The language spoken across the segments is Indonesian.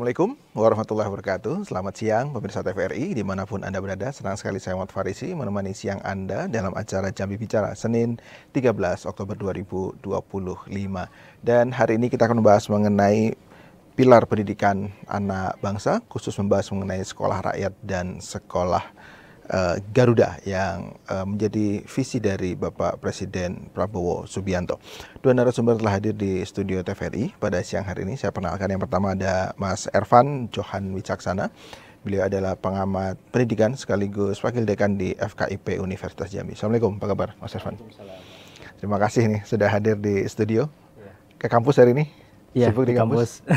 Assalamualaikum warahmatullahi wabarakatuh. Selamat siang pemirsa TVRI dimanapun Anda berada. Senang sekali saya Muhammad Farisi menemani siang Anda dalam acara Jambi Bicara Senin 13 Oktober 2025. Dan hari ini kita akan membahas mengenai pilar pendidikan anak bangsa, khusus membahas mengenai sekolah rakyat dan sekolah Garuda yang menjadi visi dari Bapak Presiden Prabowo Subianto. Dua narasumber telah hadir di studio TVRI pada siang hari ini. Saya perkenalkan, yang pertama ada Mas Ervan Johan Wicaksana. Beliau adalah pengamat pendidikan sekaligus wakil dekan di FKIP Universitas Jambi. Assalamualaikum, apa kabar Mas Ervan? Terima kasih nih sudah hadir di studio. Ke kampus hari ini? Iya, sibuk di kampus.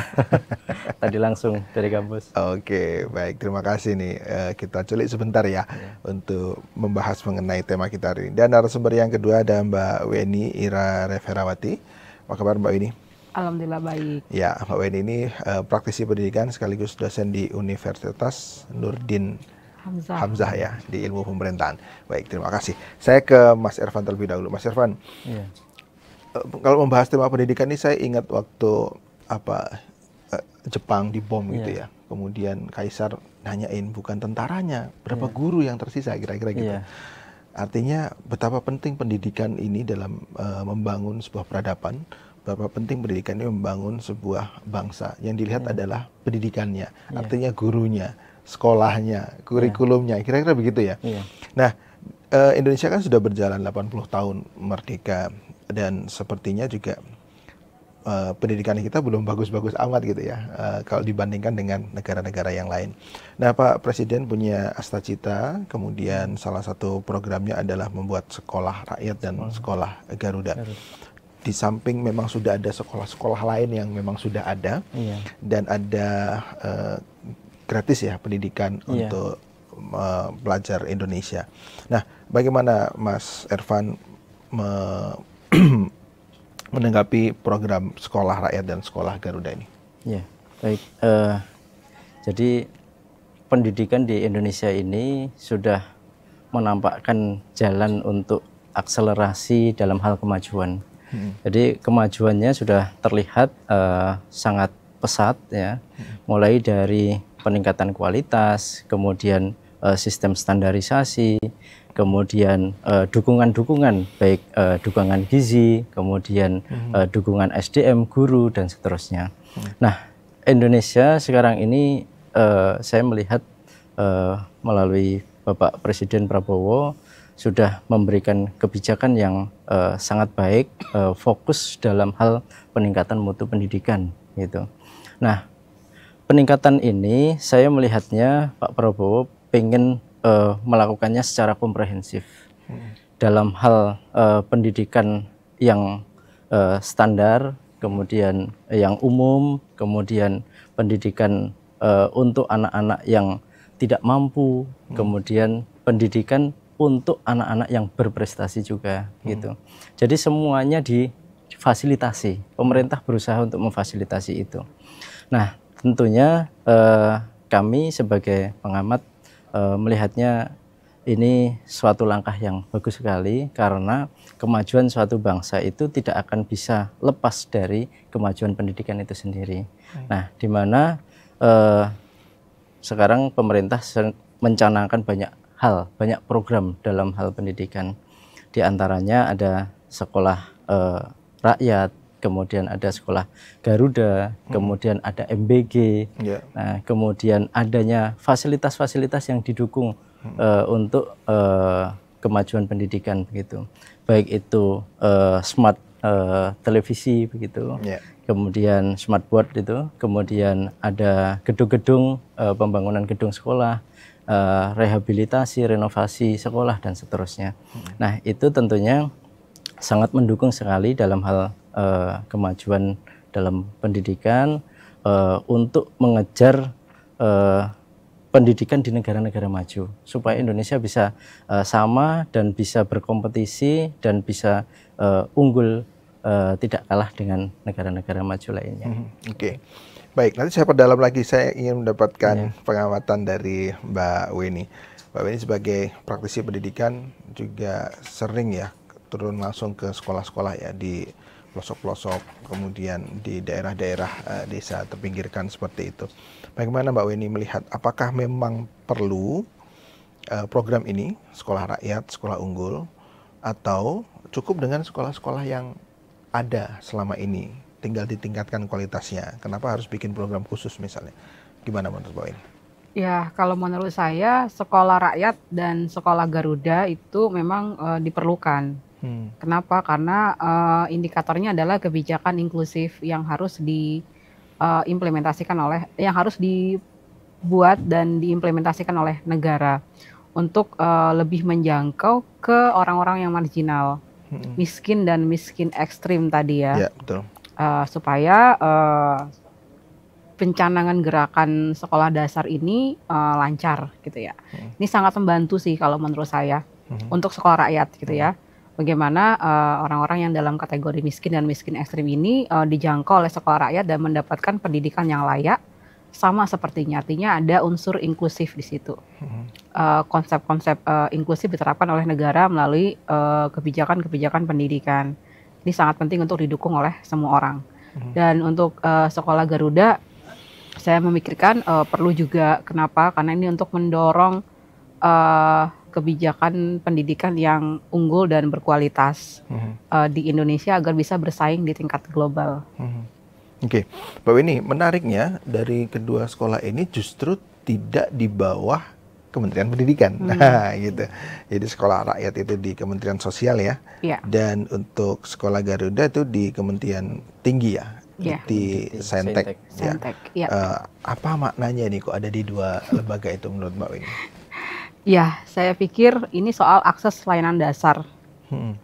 Tadi langsung dari kampus. Oke, baik. Terima kasih nih. Kita culik sebentar ya untuk membahas mengenai tema kita hari ini. Dan narasumber yang kedua ada Mbak Weni Ira Reverawati. Apa kabar Mbak Weni? Alhamdulillah baik. Ya, Mbak Weni ini praktisi pendidikan sekaligus dosen di Universitas Nurdin Hamzah ya, di ilmu pemerintahan. Baik, terima kasih. Saya ke Mas Ervan terlebih dahulu. Mas Ervan, kalau membahas tema pendidikan ini saya ingat waktu Jepang dibom gitu ya. Kemudian Kaisar nanyain bukan tentaranya, berapa guru yang tersisa kira-kira gitu. Artinya betapa penting pendidikan ini dalam membangun sebuah peradaban, betapa penting pendidikan ini membangun sebuah bangsa. Yang dilihat adalah pendidikannya, artinya gurunya, sekolahnya, kurikulumnya, kira-kira begitu ya. Nah, Indonesia kan sudah berjalan 80 tahun merdeka. Dan sepertinya juga pendidikan kita belum bagus-bagus amat gitu ya, kalau dibandingkan dengan negara-negara yang lain. Nah, Pak Presiden punya Astacita, kemudian salah satu programnya adalah membuat sekolah rakyat dan sekolah Garuda. Di samping memang sudah ada sekolah-sekolah lain yang memang sudah ada, dan ada gratis ya pendidikan untuk pelajar Indonesia. Nah, bagaimana Mas Ervan menanggapi program sekolah rakyat dan sekolah Garuda ini? Ya, baik. Jadi pendidikan di Indonesia ini sudah menampakkan jalan untuk akselerasi dalam hal kemajuan. Jadi kemajuannya sudah terlihat sangat pesat ya, mulai dari peningkatan kualitas, kemudian sistem standarisasi, kemudian dukungan-dukungan baik dukungan gizi, kemudian dukungan SDM, guru dan seterusnya. Nah, Indonesia sekarang ini saya melihat melalui Bapak Presiden Prabowo sudah memberikan kebijakan yang sangat baik, fokus dalam hal peningkatan mutu pendidikan gitu. Nah, peningkatan ini saya melihatnya Pak Prabowo pengen melakukannya secara komprehensif dalam hal pendidikan yang standar, kemudian yang umum, kemudian pendidikan untuk anak-anak yang tidak mampu, kemudian pendidikan untuk anak-anak yang berprestasi juga gitu. Jadi semuanya difasilitasi. Pemerintah berusaha untuk memfasilitasi itu. Nah, tentunya kami sebagai pengamat melihatnya ini suatu langkah yang bagus sekali, karena kemajuan suatu bangsa itu tidak akan bisa lepas dari kemajuan pendidikan itu sendiri. Nah, di mana sekarang pemerintah mencanangkan banyak hal, banyak program dalam hal pendidikan. Di antaranya ada sekolah rakyat, kemudian ada sekolah Garuda, kemudian ada MBG, nah, kemudian adanya fasilitas-fasilitas yang didukung untuk kemajuan pendidikan begitu, baik itu smart televisi begitu, kemudian smart board itu, kemudian ada gedung-gedung, pembangunan gedung sekolah, rehabilitasi, renovasi sekolah dan seterusnya. Nah, itu tentunya sangat mendukung sekali dalam hal kemajuan dalam pendidikan untuk mengejar pendidikan di negara-negara maju, supaya Indonesia bisa sama dan bisa berkompetisi dan bisa unggul, tidak kalah dengan negara-negara maju lainnya. Oke. Baik, nanti saya perdalam lagi. Saya ingin mendapatkan pengamatan dari Mbak Weni. Mbak Weni sebagai praktisi pendidikan juga sering ya turun langsung ke sekolah-sekolah ya di pelosok-pelosok, kemudian di daerah-daerah desa terpinggirkan seperti itu. Bagaimana Mbak Weni melihat, apakah memang perlu program ini, sekolah rakyat, sekolah unggul, atau cukup dengan sekolah-sekolah yang ada selama ini, tinggal ditingkatkan kualitasnya? Kenapa harus bikin program khusus misalnya? Gimana menurut Mbak Weni? Ya, kalau menurut saya sekolah rakyat dan sekolah Garuda itu memang diperlukan. Kenapa? Karena indikatornya adalah kebijakan inklusif yang harus diimplementasikan yang harus dibuat dan diimplementasikan oleh negara untuk lebih menjangkau ke orang-orang yang marginal, miskin dan miskin ekstrim tadi ya. Ya, betul. Supaya pencanangan gerakan sekolah dasar ini lancar gitu ya. Ini sangat membantu sih kalau menurut saya untuk sekolah rakyat gitu ya. Bagaimana orang-orang yang dalam kategori miskin dan miskin ekstrim ini dijangkau oleh sekolah rakyat dan mendapatkan pendidikan yang layak, sama sepertinya. Artinya ada unsur inklusif di situ. Konsep-konsep inklusif diterapkan oleh negara melalui kebijakan-kebijakan pendidikan. Ini sangat penting untuk didukung oleh semua orang. Dan untuk sekolah Garuda, saya memikirkan perlu juga. Kenapa? Karena ini untuk mendorong kebijakan pendidikan yang unggul dan berkualitas di Indonesia agar bisa bersaing di tingkat global. Oke, Mbak Weni, menariknya dari kedua sekolah ini justru tidak di bawah Kementerian Pendidikan. Nah, gitu. Jadi sekolah rakyat itu di Kementerian Sosial ya. Dan untuk sekolah Garuda itu di Kementerian Tinggi ya. Di Saintek. Ya. Apa maknanya nih kok ada di dua lembaga itu menurut Mbak Weni? Ya, saya pikir ini soal akses layanan dasar.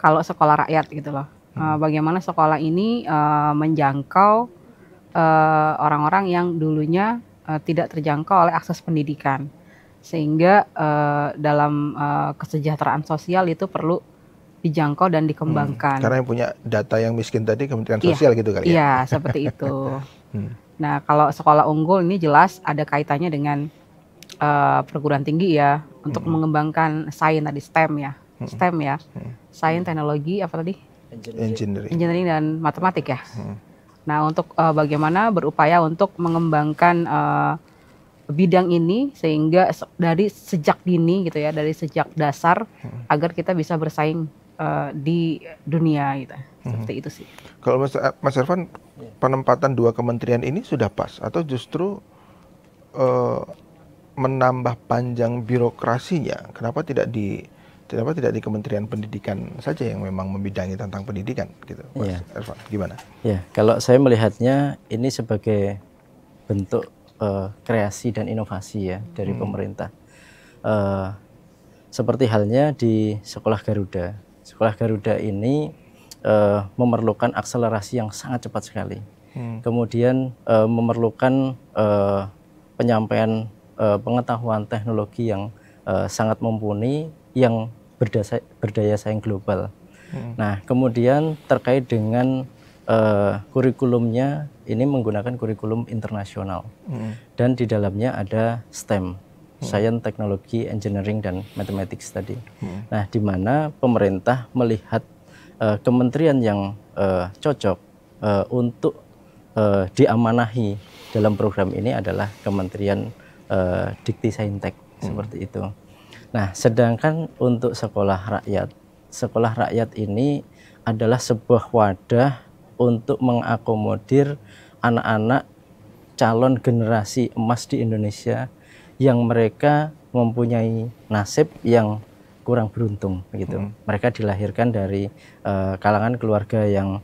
Kalau sekolah rakyat gitu loh. Bagaimana sekolah ini menjangkau orang-orang yang dulunya tidak terjangkau oleh akses pendidikan. Sehingga dalam kesejahteraan sosial itu perlu dijangkau dan dikembangkan. Karena yang punya data yang miskin tadi Kementerian Sosial gitu kali ya? Iya, seperti itu. Nah, kalau sekolah unggul ini jelas ada kaitannya dengan perguruan tinggi ya, untuk mengembangkan sains tadi, STEM ya. Sains, teknologi, apa tadi? Engineering dan matematik ya. Nah, untuk bagaimana berupaya untuk mengembangkan bidang ini sehingga dari sejak dini gitu ya, dari sejak dasar agar kita bisa bersaing di dunia gitu. Seperti itu sih. Kalau Mas Irfan, penempatan dua kementerian ini sudah pas atau justru menambah panjang birokrasinya? Kenapa tidak di Kementerian Pendidikan saja yang memang membidangi tentang pendidikan gitu, Mas Irfan? Gimana? Ya, kalau saya melihatnya ini sebagai bentuk kreasi dan inovasi ya dari pemerintah. Seperti halnya di sekolah Garuda. Sekolah Garuda ini memerlukan akselerasi yang sangat cepat sekali. Kemudian memerlukan penyampaian pengetahuan teknologi yang sangat mumpuni, yang berdaya saing global. Nah, kemudian terkait dengan kurikulumnya, ini menggunakan kurikulum internasional. Dan di dalamnya ada STEM, Science, Teknologi, Engineering, dan Mathematics tadi. Nah, di mana pemerintah melihat kementerian yang cocok untuk diamanahi dalam program ini adalah Kementerian Dikti Saintek, seperti itu. Nah, sedangkan untuk sekolah rakyat ini adalah sebuah wadah untuk mengakomodir anak-anak calon generasi emas di Indonesia yang mereka mempunyai nasib yang kurang beruntung begitu. Mereka dilahirkan dari kalangan keluarga yang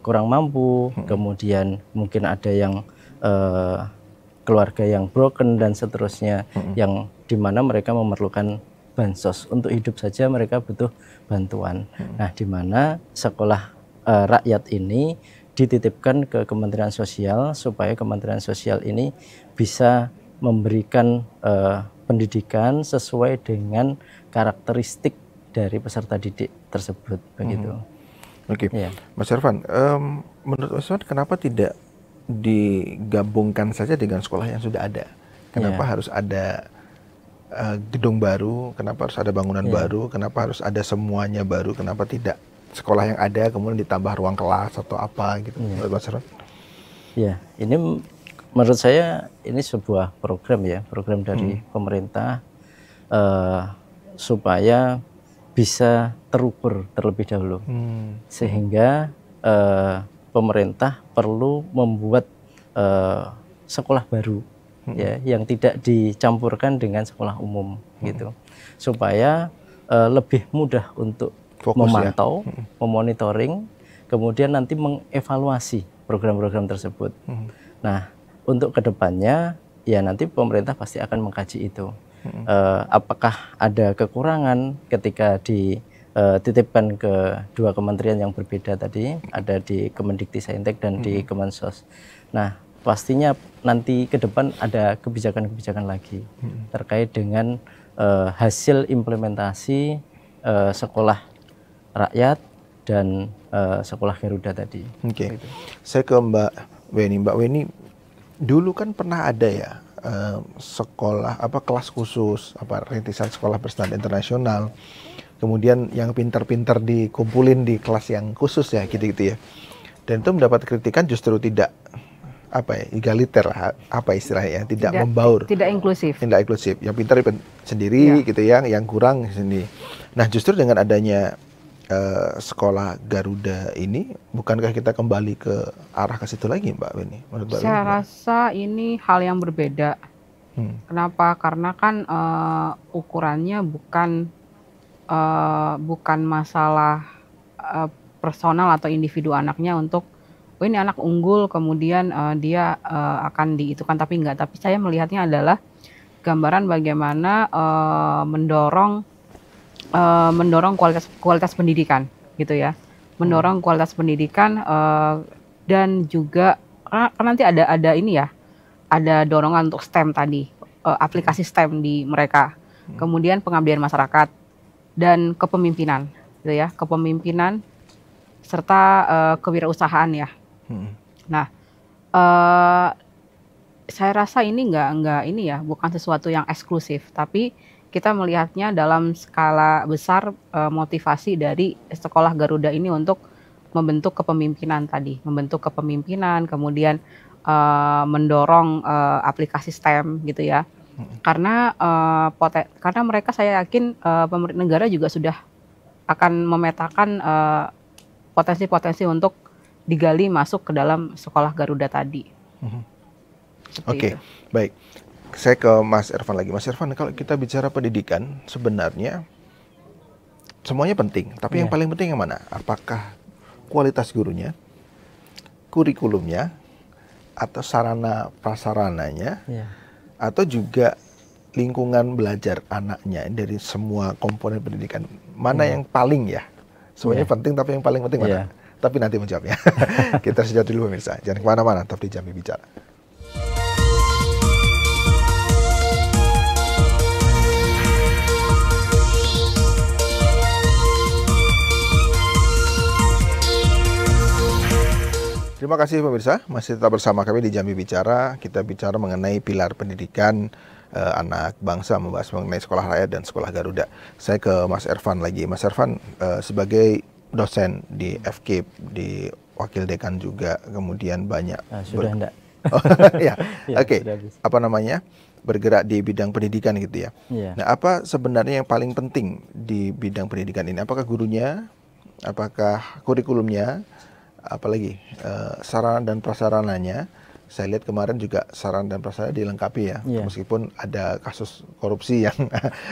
kurang mampu, kemudian mungkin ada yang keluarga yang broken dan seterusnya, yang dimana mereka memerlukan bansos untuk hidup saja, mereka butuh bantuan. Nah, dimana sekolah rakyat ini dititipkan ke Kementerian Sosial supaya Kementerian Sosial ini bisa memberikan pendidikan sesuai dengan karakteristik dari peserta didik tersebut begitu. Oke, Mas Irfan, menurut Mas Irfan kenapa tidak digabungkan saja dengan sekolah yang sudah ada? Kenapa harus ada gedung baru? Kenapa harus ada bangunan baru? Kenapa harus ada semuanya baru? Kenapa tidak sekolah yang ada kemudian ditambah ruang kelas atau apa gitu, Mas Irfan? Ya, ini menurut saya ini sebuah program ya, program dari pemerintah supaya bisa terukur terlebih dahulu, sehingga pemerintah perlu membuat sekolah baru ya, yang tidak dicampurkan dengan sekolah umum gitu, supaya lebih mudah untuk memantau, memonitoring, kemudian nanti mengevaluasi program-program tersebut. Nah, untuk kedepannya ya nanti pemerintah pasti akan mengkaji itu. Apakah ada kekurangan ketika dititipkan ke dua kementerian yang berbeda tadi, ada di Kemendikti-Saintek dan di Kemensos. Nah, pastinya nanti ke depan ada kebijakan-kebijakan lagi terkait dengan hasil implementasi sekolah rakyat dan sekolah Garuda tadi. Oke. Gitu. Saya ke Mbak Weni. Mbak Weni, dulu kan pernah ada ya sekolah kelas khusus, rintisan sekolah berstandar internasional. Kemudian yang pintar-pintar dikumpulin di kelas yang khusus ya, gitu-gitu ya. Dan itu mendapat kritikan justru tidak egaliter lah, istilahnya, tidak membaur, tidak inklusif. Yang pintar sendiri gitu ya, yang kurang sendiri. Nah, justru dengan adanya sekolah Garuda ini, bukankah kita kembali ke arah ke situ lagi, Mbak Weni? Saya rasa ini hal yang berbeda. Kenapa? Karena kan ukurannya bukan masalah personal atau individu anaknya untuk ini anak unggul kemudian dia akan diitukan, tapi enggak. Tapi saya melihatnya adalah gambaran bagaimana mendorong kualitas pendidikan gitu ya, mendorong kualitas pendidikan dan juga nanti ada ini ya, ada dorongan untuk STEM tadi, aplikasi STEM di mereka, kemudian pengabdian masyarakat dan kepemimpinan gitu ya, kepemimpinan serta kewirausahaan ya. Nah, saya rasa ini enggak ini ya, bukan sesuatu yang eksklusif, tapi kita melihatnya dalam skala besar motivasi dari sekolah Garuda ini untuk membentuk kepemimpinan tadi, kemudian mendorong aplikasi STEM gitu ya. Karena mereka, saya yakin pemerintah negara juga sudah akan memetakan potensi-potensi untuk digali masuk ke dalam sekolah Garuda tadi. Oke, baik. Saya ke Mas Irfan lagi. Mas Irfan, kalau kita bicara pendidikan, sebenarnya semuanya penting. Tapi yang paling penting yang mana? Apakah kualitas gurunya, kurikulumnya, atau sarana prasarananya, atau juga lingkungan belajar anaknya dari semua komponen pendidikan? Mana yang paling ya? Semuanya penting, tapi yang paling penting mana? Tapi nanti menjawabnya. Kita sejauh dulu pemirsa. Jangan kemana-mana, tetap di Jambi Bicara. Terima kasih pemirsa, masih tetap bersama kami di Jambi Bicara. Kita bicara mengenai pilar pendidikan anak bangsa, membahas mengenai sekolah rakyat dan sekolah Garuda. Saya ke Mas Irfan lagi. Mas Irfan, sebagai dosen di FKIP, di wakil dekan juga, kemudian banyak sudah enggak. Ya, oke. Bergerak di bidang pendidikan gitu ya. Nah, apa sebenarnya yang paling penting di bidang pendidikan ini? Apakah gurunya, apakah kurikulumnya, apalagi sarana dan prasarananya? Saya lihat kemarin juga sarana dan prasarana dilengkapi ya, meskipun ada kasus korupsi yang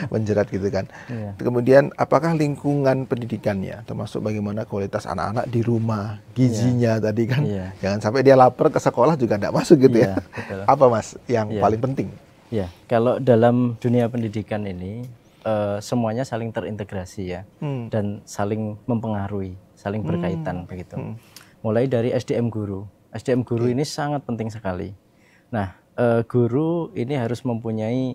menjerat gitu kan. Kemudian apakah lingkungan pendidikannya, termasuk bagaimana kualitas anak-anak di rumah, gizinya tadi kan, jangan sampai dia lapar ke sekolah juga tidak masuk gitu ya. Betul. Apa Mas yang paling penting? Ya, kalau dalam dunia pendidikan ini semuanya saling terintegrasi ya, dan saling mempengaruhi, saling berkaitan begitu. Mulai dari SDM guru. SDM guru ini sangat penting sekali. Nah, guru ini harus mempunyai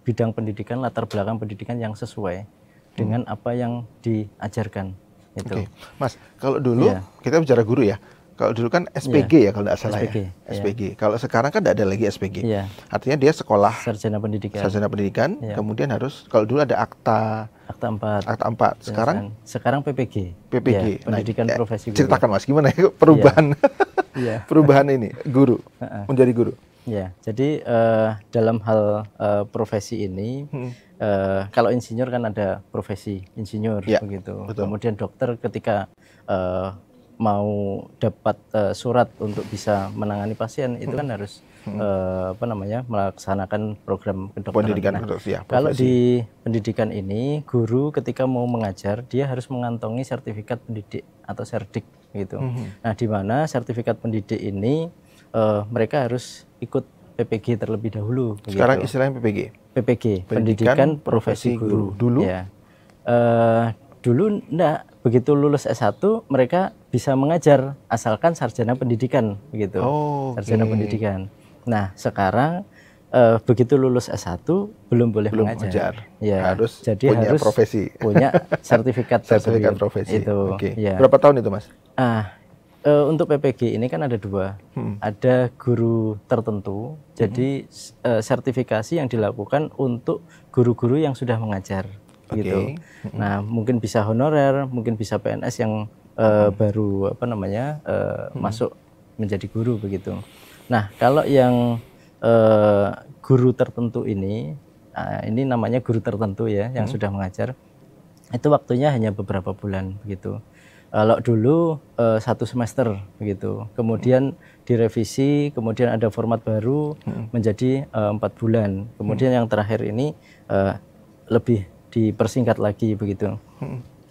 bidang pendidikan, latar belakang pendidikan yang sesuai dengan apa yang diajarkan. Itu. Mas, kalau dulu kita bicara guru ya, Kalau dulu kan SPG ya kalau nggak salah SPG, ya. SPG. Kalau sekarang kan nggak ada lagi SPG. Iya. Artinya dia sekolah sarjana pendidikan. Kemudian harus, kalau dulu ada akta 4. Akta 4. Sekarang PPG. PPG. Ya, pendidikan profesi guru. Ceritakan Mas, gimana ya perubahan perubahan ini guru menjadi guru. Ya, jadi dalam hal profesi ini, kalau insinyur kan ada profesi insinyur begitu. Betul. Kemudian dokter ketika mau dapat surat untuk bisa menangani pasien itu kan harus melaksanakan program kedokteran. Kalau di pendidikan ini, guru ketika mau mengajar dia harus mengantongi sertifikat pendidik atau serdik gitu. Nah, di mana sertifikat pendidik ini mereka harus ikut PPG terlebih dahulu. Sekarang begitu. istilahnya PPG. PPG, Pendidikan Profesi Guru. Dulu? Ya. Dulu enggak. Begitu lulus S1 mereka bisa mengajar asalkan sarjana pendidikan begitu. Sarjana pendidikan. Nah, sekarang begitu lulus S1 belum boleh mengajar. Ya, harus jadi profesi. Punya sertifikat profesi. Itu. Ya. Berapa tahun itu, Mas? Untuk PPG ini kan ada 2. Ada guru tertentu. Jadi sertifikasi yang dilakukan untuk guru-guru yang sudah mengajar. Gitu. Nah, mungkin bisa honorer, mungkin bisa PNS yang baru masuk menjadi guru begitu. Nah, kalau yang guru tertentu ini namanya guru tertentu ya, yang sudah mengajar, itu waktunya hanya beberapa bulan begitu. Kalau dulu 1 semester begitu, kemudian direvisi, kemudian ada format baru menjadi 4 bulan. Kemudian yang terakhir ini lebih dipersingkat lagi begitu,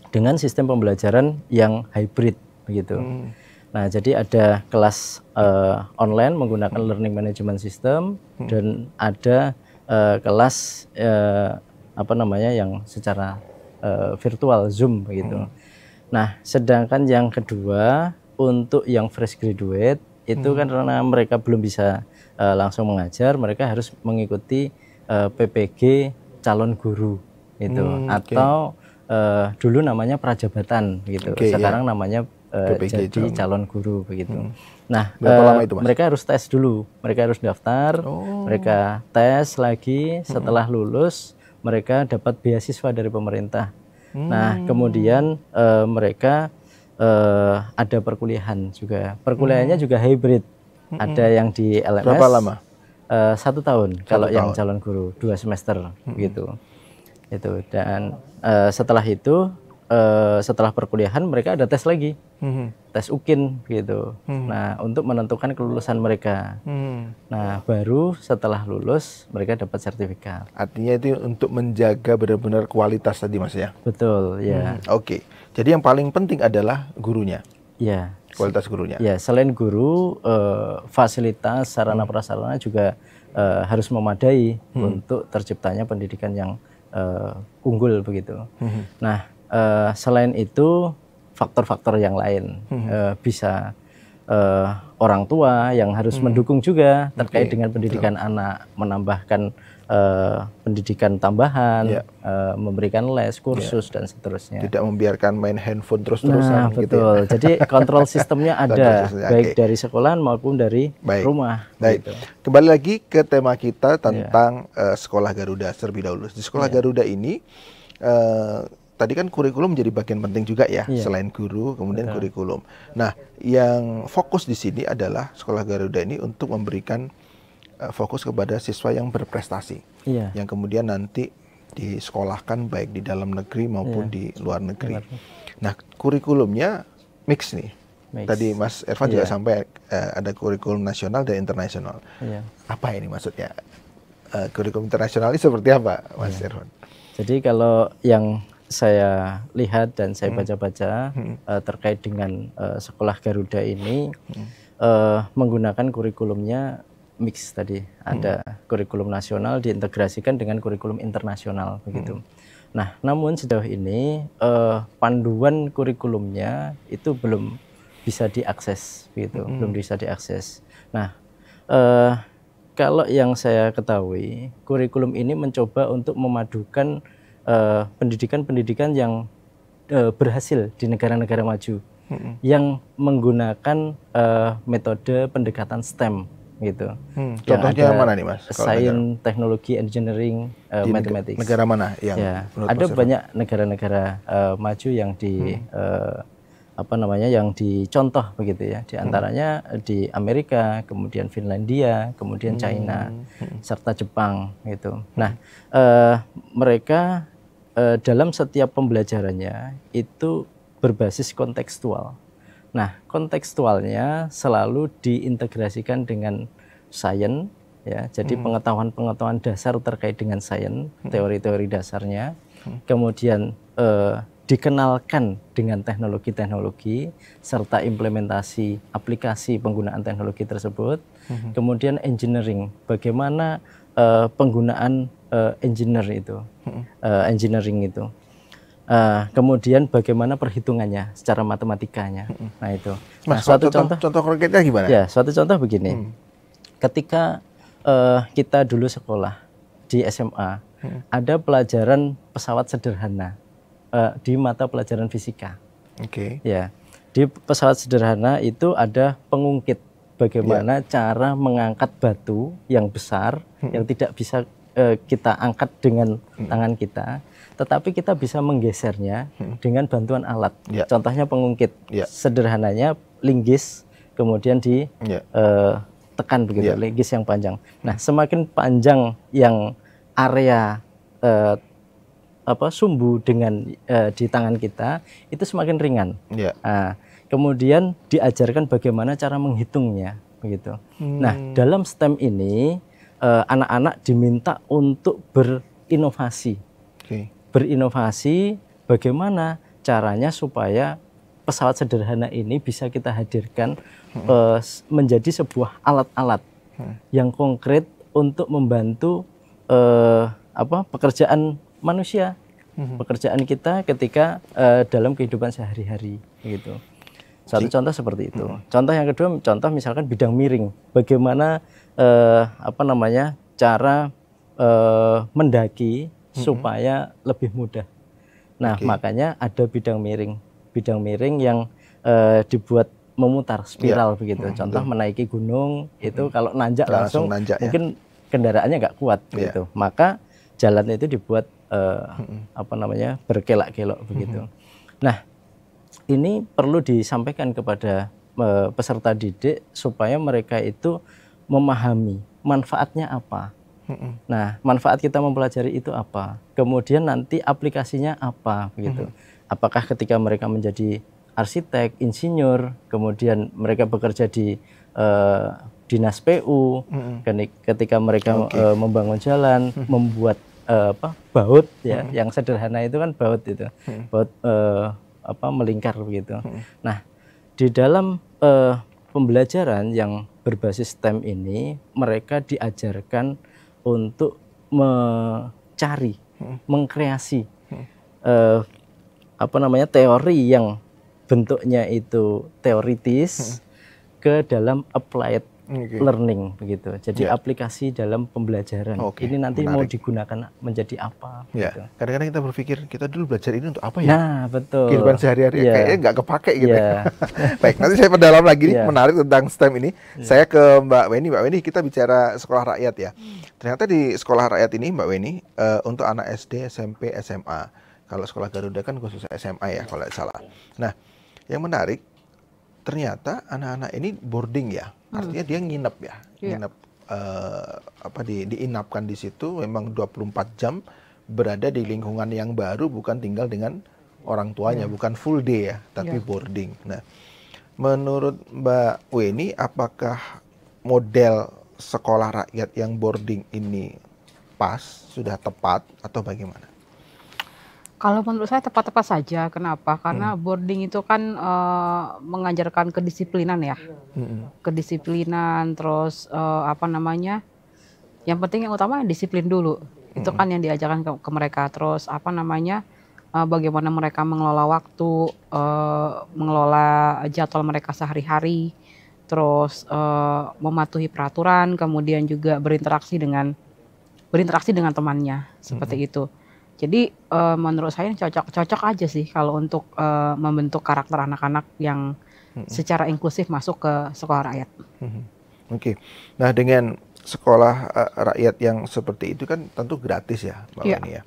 dengan sistem pembelajaran yang hybrid begitu. Nah, jadi ada kelas online menggunakan learning management system dan ada kelas yang secara virtual Zoom begitu. Nah, sedangkan yang kedua untuk yang fresh graduate itu kan karena mereka belum bisa langsung mengajar, mereka harus mengikuti PPG calon guru itu atau dulu namanya prajabatan gitu. Sekarang namanya jadi calon guru begitu. Nah, berapa lama itu, Mas? Mereka harus tes dulu, mereka harus daftar, mereka tes lagi, setelah lulus mereka dapat beasiswa dari pemerintah. Nah, kemudian mereka ada perkuliahan juga. Perkuliahannya juga hybrid. Ada yang di LMS. Berapa lama? 1 tahun. Kalau yang calon guru 2 semester gitu. Itu, dan setelah itu setelah perkuliahan mereka ada tes lagi, tes UKIN gitu. Nah, untuk menentukan kelulusan mereka. Nah, baru setelah lulus mereka dapat sertifikat. Artinya itu untuk menjaga benar-benar kualitas tadi, Mas ya. Betul ya. Oke. Jadi yang paling penting adalah gurunya. Ya. Kualitas gurunya. Ya, selain guru, fasilitas sarana prasarana juga harus memadai untuk terciptanya pendidikan yang unggul begitu. Nah, selain itu faktor-faktor yang lain bisa orang tua yang harus mendukung juga terkait dengan pendidikan anak, menambahkan pendidikan tambahan, memberikan les, kursus dan seterusnya. Tidak membiarkan main handphone terus-terusan. Nah, betul. Gitu ya. Jadi kontrol sistemnya ada, baik dari sekolahan maupun dari rumah. Baik. Gitu. Kembali lagi ke tema kita tentang Sekolah Garuda terlebih dahulu. Di Sekolah Garuda ini tadi kan kurikulum menjadi bagian penting juga ya, selain guru, kemudian kurikulum. Nah, yang fokus di sini adalah Sekolah Garuda ini untuk memberikan fokus kepada siswa yang berprestasi, yang kemudian nanti disekolahkan baik di dalam negeri maupun di luar negeri. Nah, kurikulumnya mix nih. Tadi Mas Irfan juga sampai ada kurikulum nasional dan internasional. Apa ini maksudnya? Kurikulum internasional ini seperti apa, Mas Irfan? Jadi kalau yang saya lihat dan saya baca-baca terkait dengan Sekolah Garuda ini menggunakan kurikulumnya mix tadi. Ada kurikulum nasional diintegrasikan dengan kurikulum internasional begitu. Nah, namun sejauh ini panduan kurikulumnya itu belum bisa diakses begitu, belum bisa diakses. Nah, kalau yang saya ketahui, kurikulum ini mencoba untuk memadukan pendidikan-pendidikan yang berhasil di negara-negara maju yang menggunakan metode pendekatan STEM gitu. Contohnya mana nih Mas? Science, teknologi, engineering, mathematics. Negara mana yang ada banyak negara-negara maju yang yang dicontoh begitu ya. Di antaranya di Amerika, kemudian Finlandia, kemudian China, serta Jepang gitu. Nah, mereka dalam setiap pembelajarannya itu berbasis kontekstual. Nah, kontekstualnya selalu diintegrasikan dengan sains, ya. Jadi pengetahuan-pengetahuan dasar terkait dengan sains, teori-teori dasarnya, kemudian dikenalkan dengan teknologi-teknologi serta implementasi aplikasi penggunaan teknologi tersebut. Kemudian engineering, bagaimana penggunaan engineering itu. Kemudian bagaimana perhitungannya secara matematikanya. Nah itu. Mas, suatu contoh konkretnya gimana? Ya, suatu contoh begini. Ketika kita dulu sekolah di SMA, ada pelajaran pesawat sederhana di mata pelajaran fisika. Ya, di pesawat sederhana itu ada pengungkit. Bagaimana cara mengangkat batu yang besar yang tidak bisa kita angkat dengan tangan kita, tetapi kita bisa menggesernya dengan bantuan alat. Contohnya pengungkit. Sederhananya linggis, kemudian ditekan begitu, linggis yang panjang. Nah, semakin panjang yang area sumbu dengan di tangan kita, itu semakin ringan. Nah, kemudian diajarkan bagaimana cara menghitungnya begitu. Nah, dalam STEM ini anak-anak diminta untuk berinovasi. Berinovasi bagaimana caranya supaya pesawat sederhana ini bisa kita hadirkan menjadi sebuah alat-alat yang konkret untuk membantu pekerjaan manusia, pekerjaan kita ketika dalam kehidupan sehari-hari gitu. Satu contoh seperti itu. Contoh yang kedua, contoh misalkan bidang miring, bagaimana cara mendaki supaya lebih mudah. Nah, makanya ada bidang miring yang dibuat memutar spiral begitu. Contoh menaiki gunung itu kalau nanjak langsung mungkin kendaraannya nggak kuat gitu. Maka jalan itu dibuat berkelak-kelok begitu. Nah, ini perlu disampaikan kepada peserta didik supaya mereka itu memahami manfaatnya apa. Nah, manfaat kita mempelajari itu apa? Kemudian nanti aplikasinya apa begitu. Apakah ketika mereka menjadi arsitek, insinyur, kemudian mereka bekerja di dinas PU, ketika mereka membangun jalan, membuat baut ya, yang sederhana itu kan baut itu. Baut melingkar begitu. Nah, di dalam pembelajaran yang berbasis STEM ini, mereka diajarkan untuk mencari, mengkreasi teori yang bentuknya itu teoritis ke dalam applied learning begitu. Jadi aplikasi dalam pembelajaran. Ini nanti mau digunakan menjadi apa? Gitu. Kadang-kadang kita berpikir kita dulu belajar ini untuk apa ya? Nah, betul. Kehidupan sehari-hari kayaknya nggak kepake gitu. Baik, nanti saya perdalam lagi nih, menarik tentang STEM ini. Saya ke Mbak Weni. Mbak Weni, kita bicara sekolah rakyat ya. Ternyata di sekolah rakyat ini Mbak Weni, untuk anak SD, SMP, SMA. Kalau sekolah Garuda kan khusus SMA ya kalau tidak salah. Nah, yang menarik ternyata anak-anak ini boarding ya, artinya dia nginep ya, nginep diinapkan di situ, memang 24 jam berada di lingkungan yang baru, bukan tinggal dengan orang tuanya, bukan full day ya, tapi boarding. Nah, menurut Mbak Weni, apakah model sekolah rakyat yang boarding ini pas, sudah tepat atau bagaimana? Kalau menurut saya tepat-tepat saja. Kenapa? Karena boarding itu kan mengajarkan kedisiplinan ya. Kedisiplinan, terus yang penting yang utama disiplin dulu. Itu kan yang diajarkan ke mereka. Terus bagaimana mereka mengelola waktu, mengelola jadwal mereka sehari-hari, terus mematuhi peraturan, kemudian juga berinteraksi dengan temannya, seperti itu. Jadi menurut saya ini cocok aja sih kalau untuk membentuk karakter anak-anak yang secara inklusif masuk ke sekolah rakyat. Oke. Nah, dengan sekolah rakyat yang seperti itu kan tentu gratis ya, Mbak Weni ya.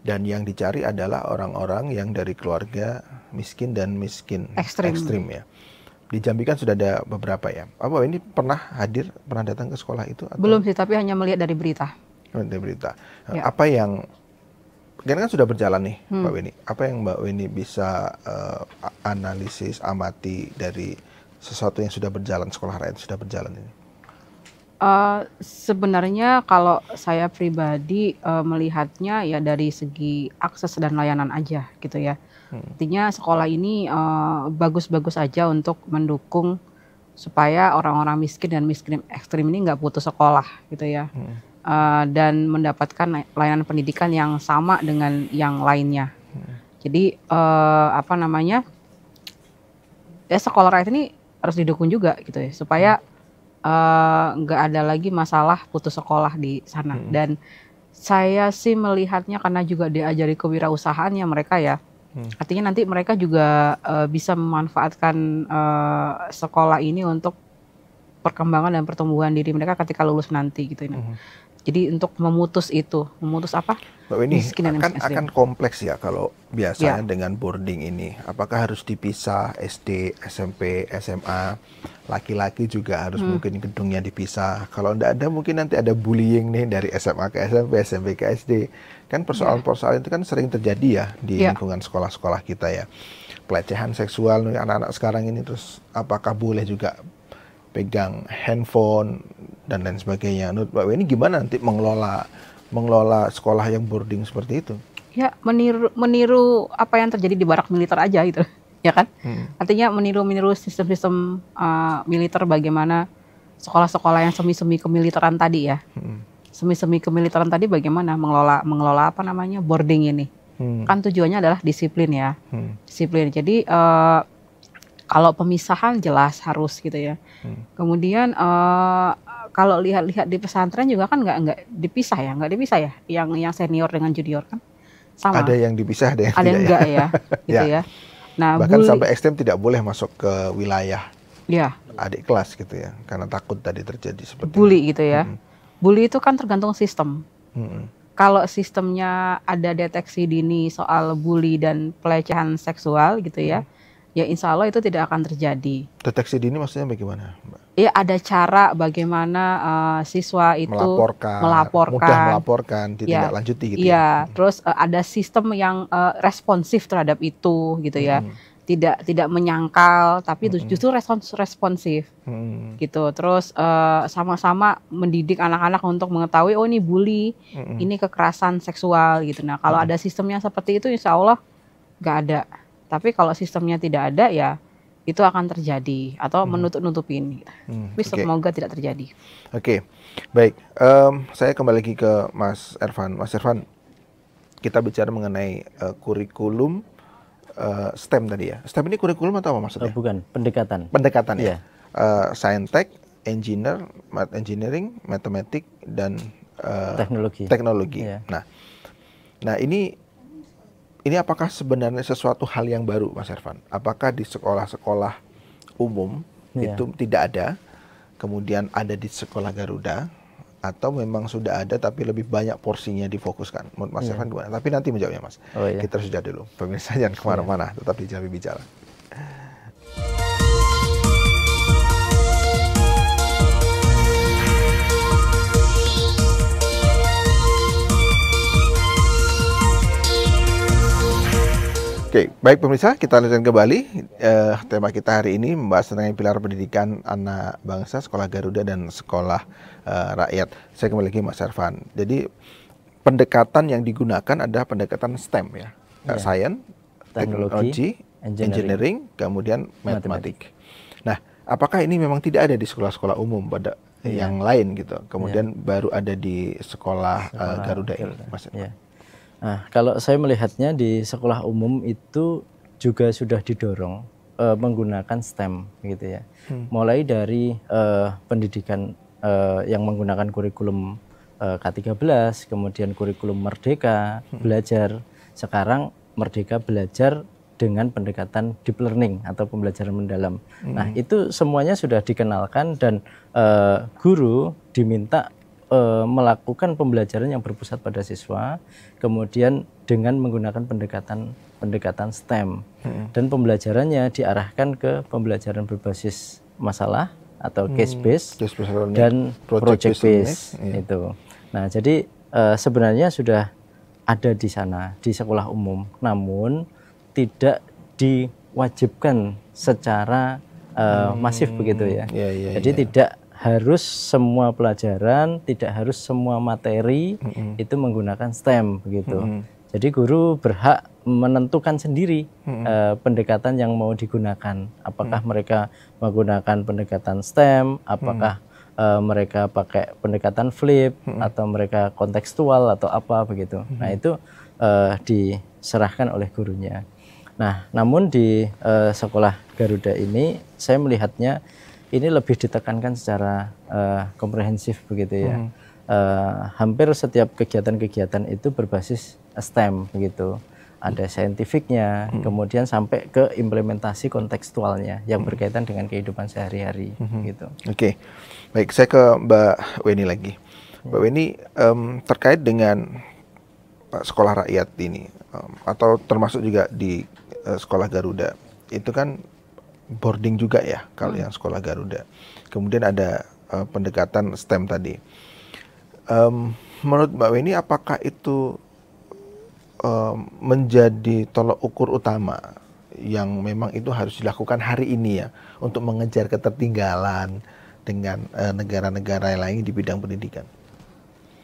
Dan yang dicari adalah orang-orang yang dari keluarga miskin dan miskin ekstrim ya. Di Jambi kan sudah ada beberapa ya. Apa ini pernah datang ke sekolah itu? Atau? Belum sih, tapi hanya melihat dari berita. Dari berita. Apa yang kan sudah berjalan nih, Mbak Weni. Apa yang Mbak Weni bisa analisis, amati dari sesuatu yang sudah berjalan, sekolah rakyat sudah berjalan ini? Sebenarnya kalau saya pribadi melihatnya ya dari segi akses dan layanan aja gitu ya. Artinya sekolah ini bagus-bagus aja untuk mendukung supaya orang-orang miskin dan miskin ekstrim ini nggak putus sekolah gitu ya. Dan mendapatkan layanan pendidikan yang sama dengan yang lainnya. Jadi sekolah rakyat ini harus didukung juga gitu ya supaya nggak ada lagi masalah putus sekolah di sana. Dan saya sih melihatnya karena juga diajari kewirausahaannya mereka ya. Artinya nanti mereka juga bisa memanfaatkan sekolah ini untuk perkembangan dan pertumbuhan diri mereka ketika lulus nanti gitu. Jadi untuk memutus apa? Mbak Weni, akan kompleks ya kalau biasanya dengan boarding ini. Apakah harus dipisah SD, SMP, SMA? Laki-laki juga harus mungkin gedungnya dipisah. Kalau enggak ada mungkin nanti ada bullying nih dari SMA ke SMP, SMP ke SD. Kan persoalan-persoalan itu kan sering terjadi ya di lingkungan sekolah-sekolah kita ya. Pelecehan seksual nih anak-anak sekarang ini, terus apakah boleh juga pegang handphone dan lain sebagainya. Menurut Mbak Weni gimana nanti mengelola sekolah yang boarding seperti itu? Ya meniru apa yang terjadi di barak militer aja gitu, ya kan? Artinya meniru sistem-sistem militer, bagaimana sekolah-sekolah yang semi-semi kemiliteran tadi ya, semi-semi kemiliteran tadi bagaimana mengelola boarding ini? Kan tujuannya adalah disiplin ya, disiplin. Jadi kalau pemisahan jelas harus gitu ya. Kemudian kalau lihat-lihat di pesantren juga kan nggak dipisah ya, yang senior dengan junior kan sama. Ada yang dipisah, ada yang enggak ya, gitu ya. Nah, bahkan sampai ekstrem tidak boleh masuk ke wilayah adik kelas gitu ya, karena takut tadi terjadi seperti bully gitu ya. Bully itu kan tergantung sistem. Kalau sistemnya ada deteksi dini soal bully dan pelecehan seksual gitu ya. Ya insya Allah itu tidak akan terjadi. Deteksi dini maksudnya bagaimana, Mbak? Ya ada cara bagaimana siswa itu mudah melaporkan, ditindaklanjuti gitu ya. Terus ada sistem yang responsif terhadap itu gitu ya. Tidak menyangkal tapi justru responsif gitu. Terus sama-sama mendidik anak-anak untuk mengetahui ini bully, ini kekerasan seksual gitu. Nah, kalau ada sistemnya seperti itu insya Allah nggak ada. Tapi kalau sistemnya tidak ada ya itu akan terjadi atau menutup-nutupin. Tapi semoga tidak terjadi. Oke, baik. Saya kembali lagi ke Mas Ervan. Mas Ervan, kita bicara mengenai kurikulum STEM tadi ya. STEM ini kurikulum atau apa maksudnya? Bukan, pendekatan. Pendekatan ya. Saintek, engineering, matematik dan teknologi. Nah ini apakah sebenarnya sesuatu hal yang baru, Mas Ervan? Apakah di sekolah-sekolah umum itu tidak ada, kemudian ada di sekolah Garuda, atau memang sudah ada tapi lebih banyak porsinya difokuskan? Menurut Mas Ervan gimana? Tapi nanti menjawabnya, Mas. Kita sudah dulu. Pemirsa jangan kemana-mana, tetap di Jambi Bicara. Oke, baik pemirsa, kita lanjutkan kembali. Tema kita hari ini membahas tentang pilar pendidikan anak bangsa, sekolah Garuda dan sekolah rakyat. Saya kembali lagi Mas Ervan. Jadi pendekatan yang digunakan adalah pendekatan STEM ya. Science, teknologi, engineering, kemudian matematik. Nah, apakah ini memang tidak ada di sekolah-sekolah umum pada yang lain gitu? Kemudian baru ada di sekolah Garuda ini, Mas Ervan. Nah, kalau saya melihatnya di sekolah umum itu juga sudah didorong menggunakan STEM gitu ya. Mulai dari pendidikan yang menggunakan kurikulum K13, kemudian kurikulum Merdeka, belajar. Sekarang Merdeka belajar dengan pendekatan deep learning atau pembelajaran mendalam. Nah, itu semuanya sudah dikenalkan dan guru diminta melakukan pembelajaran yang berpusat pada siswa, kemudian dengan menggunakan pendekatan STEM. Dan pembelajarannya diarahkan ke pembelajaran berbasis masalah atau case based dan project based itu. Nah, jadi sebenarnya sudah ada di sana di sekolah umum, namun tidak diwajibkan secara masif begitu ya. Jadi tidak harus semua pelajaran, tidak harus semua materi itu menggunakan STEM begitu. Jadi guru berhak menentukan sendiri pendekatan yang mau digunakan. Apakah mereka menggunakan pendekatan STEM, apakah mereka pakai pendekatan flip atau mereka kontekstual atau apa begitu. Nah, itu diserahkan oleh gurunya. Nah, namun di sekolah Garuda ini saya melihatnya ini lebih ditekankan secara komprehensif begitu ya. Hampir setiap kegiatan-kegiatan itu berbasis STEM begitu. Ada saintifiknya, kemudian sampai ke implementasi kontekstualnya yang berkaitan dengan kehidupan sehari-hari gitu. Oke. Baik, saya ke Mbak Weni lagi. Mbak Weni, terkait dengan sekolah rakyat ini atau termasuk juga di sekolah Garuda, itu kan boarding juga ya kalau yang sekolah Garuda. Kemudian ada pendekatan STEM tadi. Menurut Mbak Weni, apakah itu menjadi tolok ukur utama yang memang itu harus dilakukan hari ini ya untuk mengejar ketertinggalan dengan negara-negara lain di bidang pendidikan?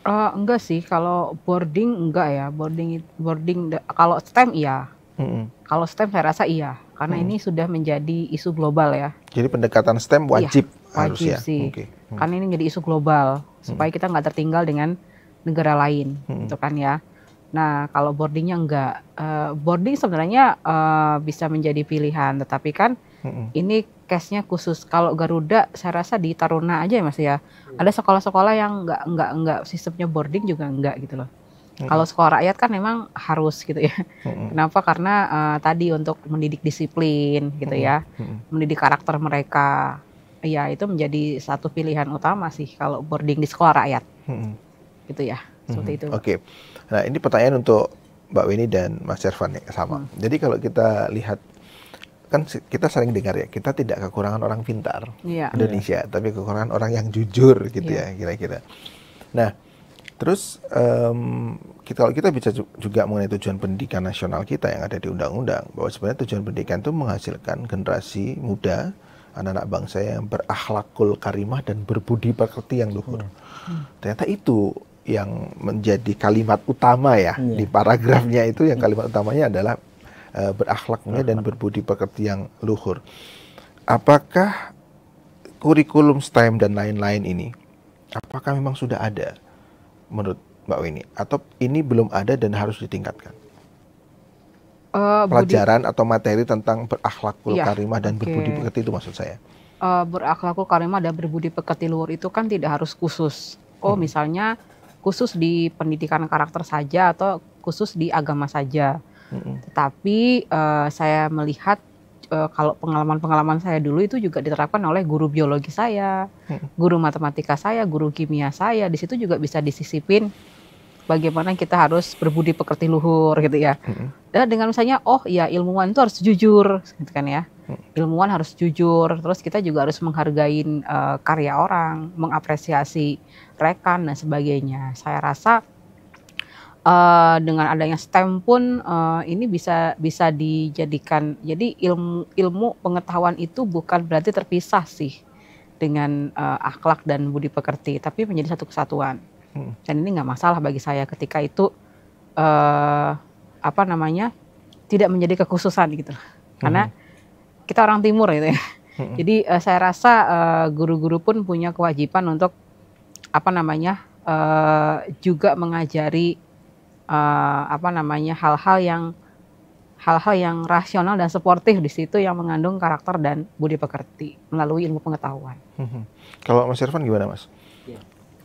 Enggak sih, kalau boarding enggak ya. Boarding kalau STEM iya. Kalau STEM saya rasa iya, karena ini sudah menjadi isu global ya. Jadi pendekatan STEM wajib, harus wajib ya? Sih. Karena ini menjadi isu global, supaya kita nggak tertinggal dengan negara lain, gitu kan ya. Nah, kalau boardingnya enggak. Boarding sebenarnya bisa menjadi pilihan, tetapi kan ini case-nya khusus. Kalau Garuda, saya rasa di Taruna aja ya Mas ya. Ada sekolah-sekolah yang enggak sistemnya boarding juga enggak gitu loh. Kalau sekolah rakyat kan memang harus gitu ya. Kenapa? Karena tadi untuk mendidik disiplin gitu ya, mendidik karakter mereka. Ya itu menjadi satu pilihan utama sih kalau boarding di sekolah rakyat. Gitu ya, seperti itu. Oke. Nah, ini pertanyaan untuk Mbak Weni dan Mas Servan ya, sama. Jadi kalau kita lihat, kan kita sering dengar ya, kita tidak kekurangan orang pintar Indonesia, tapi kekurangan orang yang jujur gitu ya kira-kira. Nah, terus kalau kita bisa juga mengenai tujuan pendidikan nasional kita yang ada di undang-undang, bahwa sebenarnya tujuan pendidikan itu menghasilkan generasi muda, anak-anak bangsa yang berakhlakul karimah dan berbudi pekerti yang luhur. Ternyata itu yang menjadi kalimat utama ya di paragrafnya itu, yang kalimat utamanya adalah berakhlaknya dan berbudi pekerti yang luhur. Apakah kurikulum STEM dan lain-lain ini, apakah memang sudah ada menurut Mbak Weni, atau ini belum ada dan harus ditingkatkan? Pelajaran atau materi tentang berakhlakul karimah dan berbudi pekerti itu maksud saya. Berakhlakul karimah dan berbudi pekerti luhur itu kan tidak harus khusus. Misalnya khusus di pendidikan karakter saja atau khusus di agama saja. Tetapi saya melihat kalau pengalaman-pengalaman saya dulu itu juga diterapkan oleh guru biologi saya, guru matematika saya, guru kimia saya. Di situ juga bisa disisipin bagaimana kita harus berbudi pekerti luhur gitu ya. Dan dengan misalnya, oh ya ilmuwan itu harus jujur, gitu kan ya. Ilmuwan harus jujur, terus kita juga harus menghargai karya orang, mengapresiasi rekan dan sebagainya. Saya rasa dengan adanya STEM pun ini bisa dijadikan, jadi ilmu pengetahuan itu bukan berarti terpisah sih dengan akhlak dan budi pekerti, tapi menjadi satu kesatuan. Dan ini nggak masalah bagi saya ketika itu tidak menjadi kekhususan gitu, karena kita orang timur gitu ya. Jadi saya rasa guru-guru pun punya kewajiban untuk juga mengajari hal-hal yang rasional dan sportif di situ yang mengandung karakter dan budi pekerti melalui ilmu pengetahuan. Kalau Mas Irfan gimana Mas?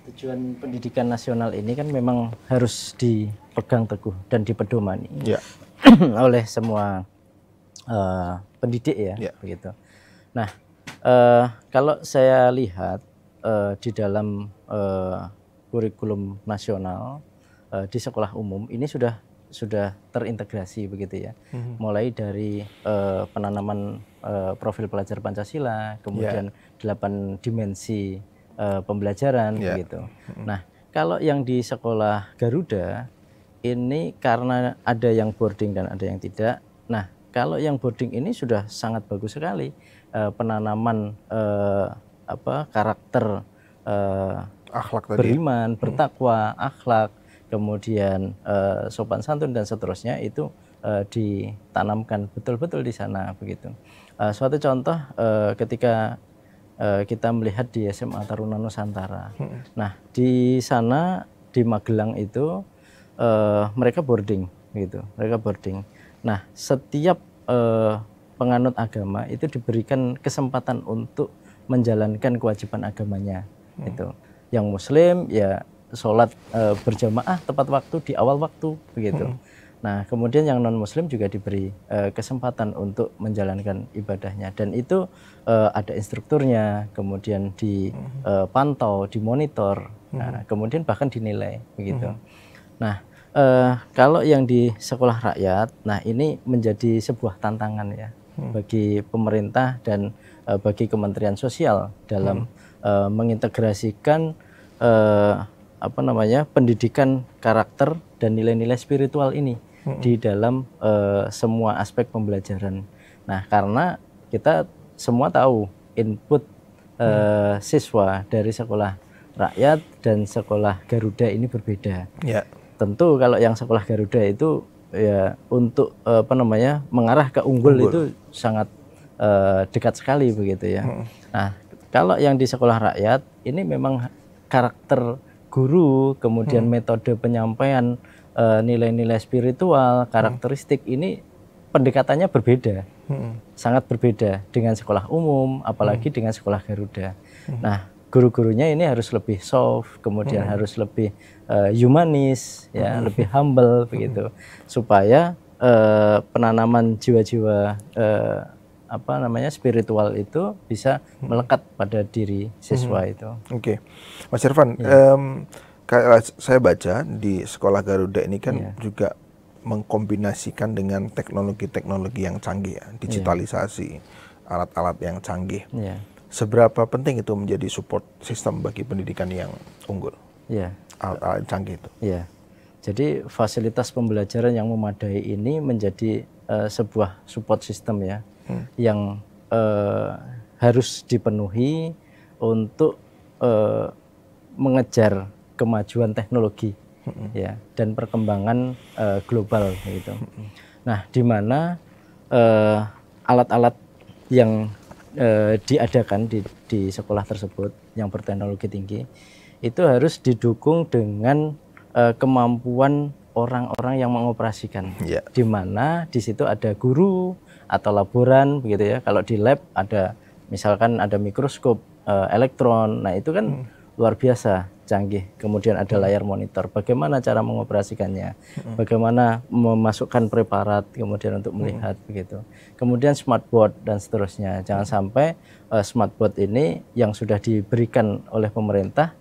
tujuan pendidikan nasional ini kan memang harus dipegang teguh dan dipedomani oleh semua pendidik ya, begitu. Nah, kalau saya lihat di dalam kurikulum nasional di sekolah umum ini sudah terintegrasi begitu ya, mulai dari penanaman profil pelajar Pancasila, kemudian 8 dimensi pembelajaran begitu. Nah, kalau yang di sekolah Garuda ini karena ada yang boarding dan ada yang tidak. Nah, kalau yang boarding ini sudah sangat bagus sekali penanaman karakter akhlak beriman, bertakwa, akhlak, kemudian sopan santun dan seterusnya itu ditanamkan betul-betul di sana begitu. Suatu contoh ketika kita melihat di SMA Taruna Nusantara. Nah, di sana di Magelang itu mereka boarding gitu, mereka boarding. Nah, setiap penganut agama itu diberikan kesempatan untuk menjalankan kewajiban agamanya. Itu. Yang Muslim ya sholat berjamaah tepat waktu di awal waktu begitu. Nah, kemudian yang non Muslim juga diberi kesempatan untuk menjalankan ibadahnya dan itu ada instrukturnya, kemudian dipantau, dimonitor, nah, kemudian bahkan dinilai begitu. Nah, kalau yang di sekolah rakyat, nah ini menjadi sebuah tantangan ya bagi pemerintah dan bagi Kementerian Sosial dalam mengintegrasikan pendidikan karakter dan nilai-nilai spiritual ini di dalam semua aspek pembelajaran. Nah, karena kita semua tahu input siswa dari sekolah rakyat dan sekolah Garuda ini berbeda. Tentu kalau yang sekolah Garuda itu ya untuk mengarah ke unggul itu sangat dekat sekali begitu ya. Nah, kalau yang di sekolah rakyat ini memang karakter guru, kemudian metode penyampaian nilai-nilai spiritual, karakteristik ini pendekatannya berbeda, sangat berbeda dengan sekolah umum, apalagi dengan sekolah Garuda. Nah, guru-gurunya ini harus lebih soft, kemudian harus lebih humanis, ya, lebih humble begitu, supaya penanaman jiwa-jiwa spiritual itu bisa melekat pada diri siswa itu. Oke, Mas Irfan, saya baca di sekolah Garuda ini kan juga mengkombinasikan dengan teknologi-teknologi yang canggih ya, digitalisasi, alat-alat yang canggih. Seberapa penting itu menjadi support sistem bagi pendidikan yang unggul? Alat-alat canggih itu. Jadi fasilitas pembelajaran yang memadai ini menjadi sebuah support system ya, yang harus dipenuhi untuk mengejar kemajuan teknologi ya dan perkembangan global gitu. Nah, di mana alat-alat yang diadakan di sekolah tersebut yang berteknologi tinggi itu harus didukung dengan kemampuan orang-orang yang mengoperasikan, di mana di situ ada guru atau laboran begitu ya. Kalau di lab ada misalkan ada mikroskop elektron, nah itu kan luar biasa canggih. Kemudian ada layar monitor, bagaimana cara mengoperasikannya, bagaimana memasukkan preparat kemudian untuk melihat begitu. Kemudian smartboard dan seterusnya. Jangan sampai smartboard ini yang sudah diberikan oleh pemerintah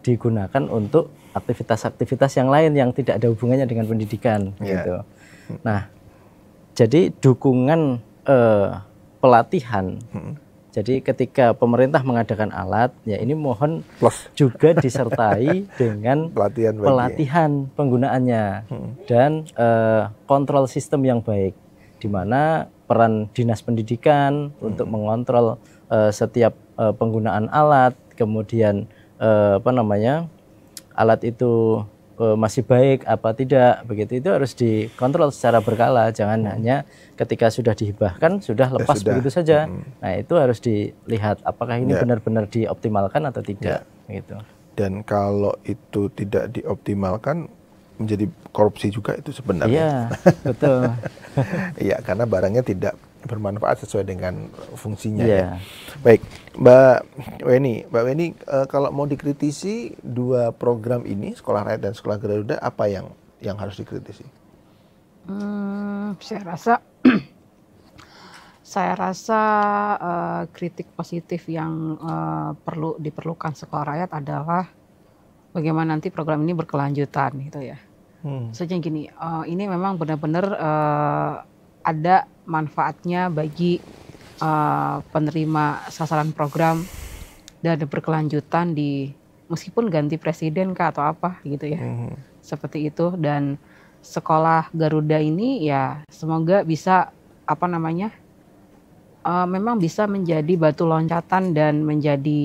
digunakan untuk aktivitas-aktivitas yang lain yang tidak ada hubungannya dengan pendidikan gitu. Nah, jadi dukungan pelatihan. Jadi ketika pemerintah mengadakan alat, ya ini mohon juga disertai dengan pelatihan penggunaannya dan kontrol sistem yang baik, di mana peran dinas pendidikan untuk mengontrol setiap penggunaan alat, kemudian alat itu masih baik apa tidak begitu, itu harus dikontrol secara berkala, jangan hanya ketika sudah dihibahkan sudah lepas begitu saja. Nah, itu harus dilihat apakah ini benar-benar dioptimalkan atau tidak gitu. Dan kalau itu tidak dioptimalkan menjadi korupsi juga itu sebenarnya. Iya, betul. Iya, karena barangnya tidak bermanfaat sesuai dengan fungsinya ya. Baik, Mbak Weni, kalau mau dikritisi dua program ini, Sekolah Rakyat dan Sekolah Garuda, apa yang harus dikritisi? Saya rasa kritik positif yang perlu diperlukan Sekolah Rakyat adalah bagaimana nanti program ini berkelanjutan gitu ya. Maksudnya gini, ini memang benar-benar ada manfaatnya bagi penerima sasaran program dan berkelanjutan meskipun ganti presiden kah atau apa gitu ya. Seperti itu. Dan Sekolah Garuda ini ya semoga bisa memang bisa menjadi batu loncatan dan menjadi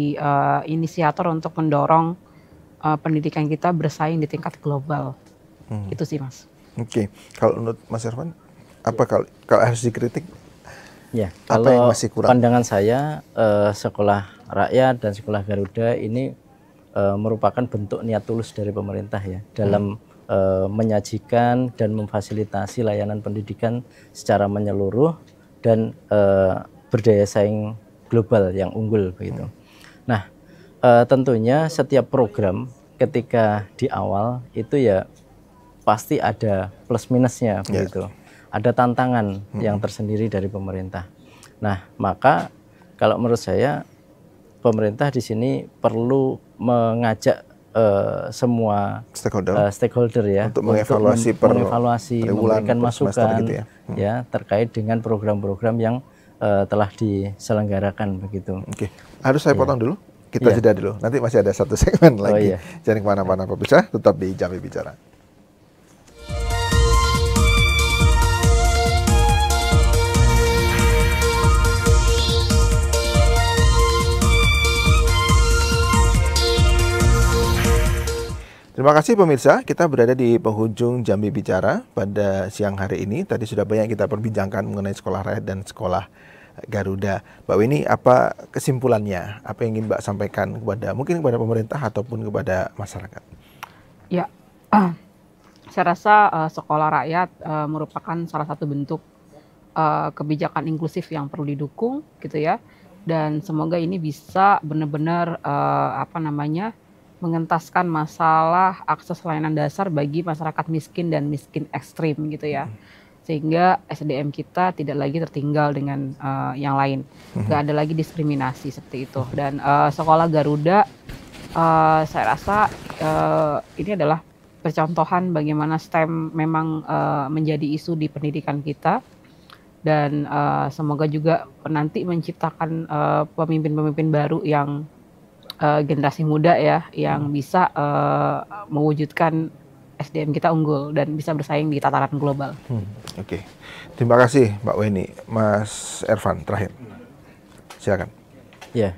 inisiator untuk mendorong pendidikan kita bersaing di tingkat global. Itu sih Mas. Oke. Kalau menurut Mas Irfan, apa kalau harus dikritik? Ya, apa kalau yang masih kurang? Pandangan saya, Sekolah Rakyat dan Sekolah Garuda ini merupakan bentuk niat tulus dari pemerintah ya dalam menyajikan dan memfasilitasi layanan pendidikan secara menyeluruh dan berdaya saing global yang unggul begitu. Nah, tentunya setiap program ketika di awal itu ya pasti ada plus minusnya begitu. Ada tantangan yang tersendiri dari pemerintah. Nah, maka kalau menurut saya pemerintah di sini perlu mengajak semua stakeholder ya untuk mengevaluasi memberikan masukan gitu ya terkait dengan program-program yang telah diselenggarakan begitu. Oke. Harus saya potong dulu. Kita jeda dulu. Nanti masih ada satu segmen lagi. Jangan kemana-mana pemirsa, tetap di Jambi Bicara. Terima kasih pemirsa, kita berada di penghujung Jambi Bicara pada siang hari ini. Tadi sudah banyak kita perbincangkan mengenai Sekolah Rakyat dan Sekolah Garuda. Mbak Weni, apa kesimpulannya? Apa yang ingin Mbak sampaikan mungkin kepada pemerintah ataupun kepada masyarakat? Ya, saya rasa Sekolah Rakyat merupakan salah satu bentuk kebijakan inklusif yang perlu didukung gitu ya. Dan semoga ini bisa benar-benar mengentaskan masalah akses layanan dasar bagi masyarakat miskin dan miskin ekstrim gitu ya. Sehingga SDM kita tidak lagi tertinggal dengan yang lain. Nggak ada lagi diskriminasi seperti itu. Dan Sekolah Garuda saya rasa ini adalah percontohan bagaimana STEM memang menjadi isu di pendidikan kita. Dan semoga juga nanti menciptakan pemimpin-pemimpin baru yang generasi muda ya, yang bisa mewujudkan SDM kita unggul dan bisa bersaing di tataran global. Oke. Terima kasih Mbak Weni. Mas Irfan, terakhir. Silakan. Ya,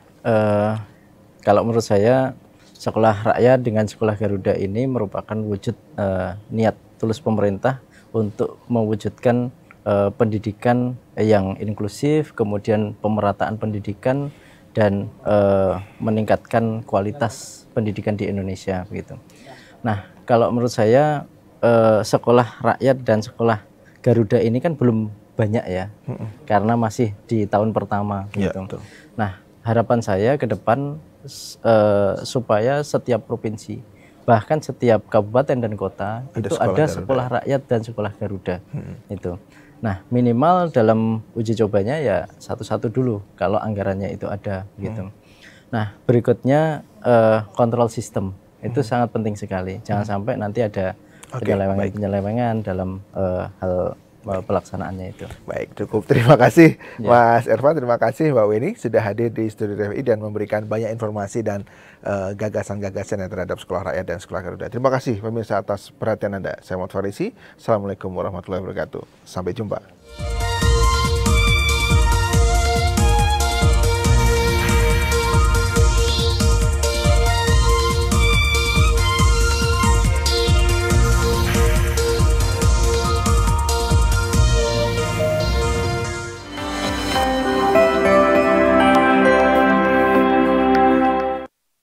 kalau menurut saya Sekolah Rakyat dengan Sekolah Garuda ini merupakan wujud niat tulus pemerintah untuk mewujudkan pendidikan yang inklusif, kemudian pemerataan pendidikan dan meningkatkan kualitas pendidikan di Indonesia begitu. Nah, kalau menurut saya Sekolah Rakyat dan Sekolah Garuda ini kan belum banyak ya, karena masih di tahun pertama gitu. Ya, nah, harapan saya ke depan supaya setiap provinsi, bahkan setiap kabupaten dan kota itu ada Sekolah Rakyat dan Sekolah Garuda itu. Nah, minimal dalam uji cobanya ya satu-satu dulu kalau anggarannya itu ada gitu. Nah, berikutnya kontrol sistem itu sangat penting sekali. Jangan sampai nanti ada penyelewengan dalam hal pelaksanaannya itu. Baik, cukup. Terima kasih Mas Irfan, terima kasih Mbak Weni sudah hadir di Studio TVRI dan memberikan banyak informasi dan gagasan-gagasan yang terhadap Sekolah Rakyat dan Sekolah Garuda. Terima kasih pemirsa atas perhatian Anda. Saya Muhammad Farisi. Assalamualaikum warahmatullahi wabarakatuh. Sampai jumpa.